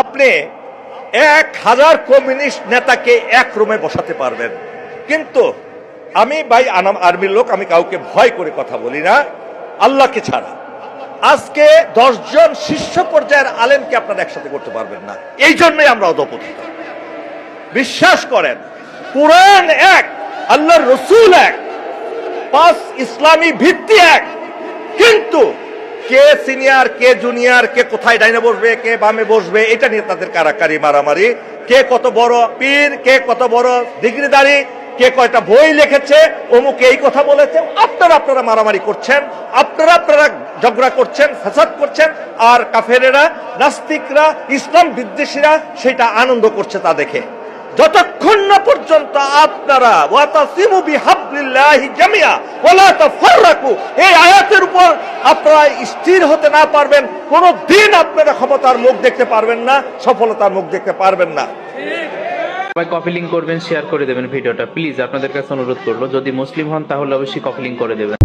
আপনি 1000 কমিউনিস্ট নেতাকে এক রুমে বসাতে পারবেন, কিন্তু আমি ভাই আর্মির লোক, আমি কাউকে ভয় করে কথা বলি না আল্লাহকে ছাড়া। আজকে 10 জন শীর্ষ পর্যায়ের আলেমকে আপনারা একসাথে করতে পারবেন না। এই জন্যই আমরা অধপতিত। বিশ্বাস করেন, কোরআন এক, আল্লাহর রসুল এক, 5 ইসলামী ভিত্তি এক, কিন্তু কে সিনিয়র কে জুনিয়র, কে কোথায় ডাইনে বসবে কে বামে বসবে, এটা নিয়ে তাদের কারাকারি মারামারি, কে কত বড় পীর, কে কত বড় ডিগ্রিধারী, কে কয়টা বই লিখেছে, অমুক এই কথা বলেছে, আপনারা মারামারি করছেন, আপনারা ঝগড়া করছেন, ফাসাদ করছেন, আর কাফেরেরা, নাস্তিকরা, ইসলাম বিদ্বেষীরা সেটা আনন্দ করছে তা দেখে। যতক্ষণ না পর্যন্ত আপনারা ওয়াতাসিমু বিহাবলিল্লাহি জামিয়া ওয়ালা তাফাররাকু এই আয়াতের উপর আপনারা স্থির হতে না পারবেন, কোন দিন আপনারা ক্ষমতার মুখ দেখতে পারবেন না, সফলতার মুখ দেখতে পারবেন না। সবাই কপি লিংক করবেন, শেয়ার করে দেবেন ভিডিওটা প্লিজ। আপনাদের কাছে অনুরোধ করবো, যদি মুসলিম হন তাহলে অবশ্যই কপি লিংক করে দেবেন।